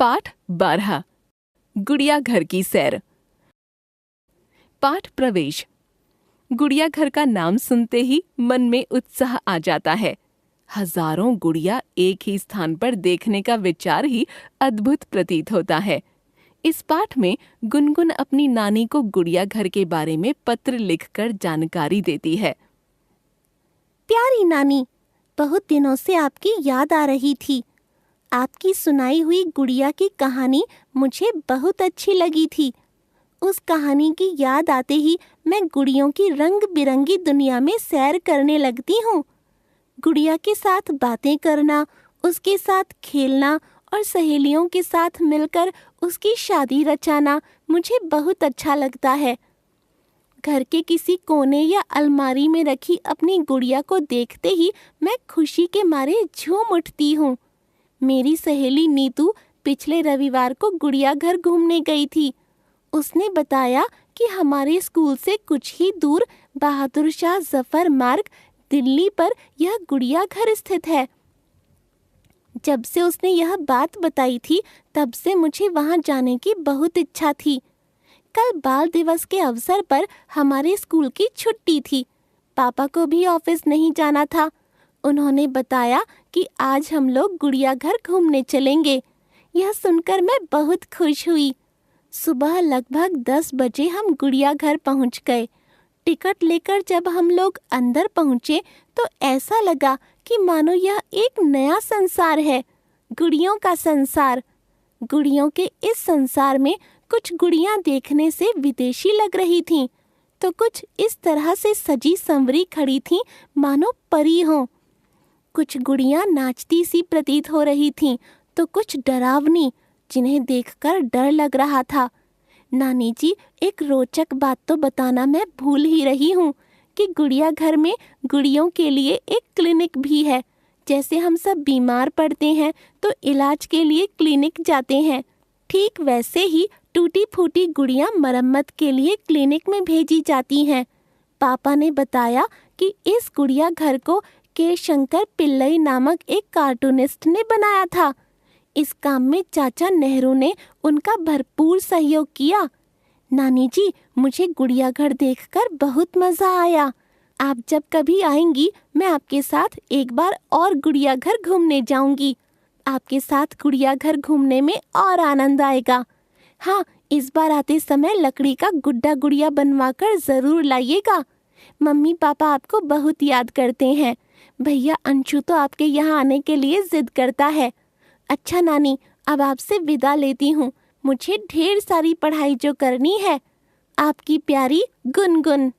पाठ 12 गुड़िया घर की सैर। पाठ प्रवेश। गुड़िया घर का नाम सुनते ही मन में उत्साह आ जाता है। हजारों गुड़िया एक ही स्थान पर देखने का विचार ही अद्भुत प्रतीत होता है। इस पाठ में गुनगुन अपनी नानी को गुड़िया घर के बारे में पत्र लिखकर जानकारी देती है। प्यारी नानी, बहुत दिनों से आपकी याद आ रही थी। आपकी सुनाई हुई गुड़िया की कहानी मुझे बहुत अच्छी लगी थी। उस कहानी की याद आते ही मैं गुड़ियों की रंग बिरंगी दुनिया में सैर करने लगती हूँ। गुड़िया के साथ बातें करना, उसके साथ खेलना और सहेलियों के साथ मिलकर उसकी शादी रचाना मुझे बहुत अच्छा लगता है। घर के किसी कोने या अलमारी में रखी अपनी गुड़िया को देखते ही मैं खुशी के मारे झूम उठती हूँ। मेरी सहेली नीतू पिछले रविवार को गुड़िया घर घूमने गई थी। उसने बताया कि हमारे स्कूल से कुछ ही दूर बहादुर शाह जफर मार्ग दिल्ली पर यह गुड़िया घर स्थित है। जब से उसने यह बात बताई थी तब से मुझे वहां जाने की बहुत इच्छा थी। कल बाल दिवस के अवसर पर हमारे स्कूल की छुट्टी थी। पापा को भी ऑफिस नहीं जाना था। उन्होंने बताया कि आज हम लोग गुड़िया घर घूमने चलेंगे। यह सुनकर मैं बहुत खुश हुई। सुबह लगभग 10 बजे हम गुड़िया घर पहुंच गए। टिकट लेकर जब हम लोग अंदर पहुंचे तो ऐसा लगा कि मानो यह एक नया संसार है, गुड़ियों का संसार। गुड़ियों के इस संसार में कुछ गुड़ियां देखने से विदेशी लग रही थीं, तो कुछ इस तरह से सजी संवरी खड़ी थीं मानो परी हों। कुछ गुड़ियां नाचती सी प्रतीत हो रही थीं, तो कुछ डरावनी, जिन्हें देखकर डर लग रहा था। नानी जी, एक रोचक बात तो बताना मैं भूल ही रही हूँ कि गुड़िया घर में गुड़ियों के लिए एक क्लिनिक भी है। जैसे हम सब बीमार पड़ते हैं तो इलाज के लिए क्लिनिक जाते हैं, ठीक वैसे ही टूटी फूटी गुड़ियां मरम्मत के लिए क्लिनिक में भेजी जाती हैं। पापा ने बताया कि इस गुड़िया घर को के शंकर पिल्लई नामक एक कार्टूनिस्ट ने बनाया था। इस काम में चाचा नेहरू ने उनका भरपूर सहयोग किया। नानी जी, मुझे गुड़िया घर देखकर बहुत मजा आया। आप जब कभी आएंगी मैं आपके साथ एक बार और गुड़िया घर घूमने जाऊंगी। आपके साथ गुड़िया घर घूमने में और आनंद आएगा। हाँ, इस बार आते समय लकड़ी का गुड्डा गुड़िया बनवाकर जरूर लाइएगा। मम्मी पापा आपको बहुत याद करते हैं। भैया अंशु तो आपके यहाँ आने के लिए जिद करता है। अच्छा नानी, अब आपसे विदा लेती हूँ। मुझे ढेर सारी पढ़ाई जो करनी है। आपकी प्यारी गुनगुन।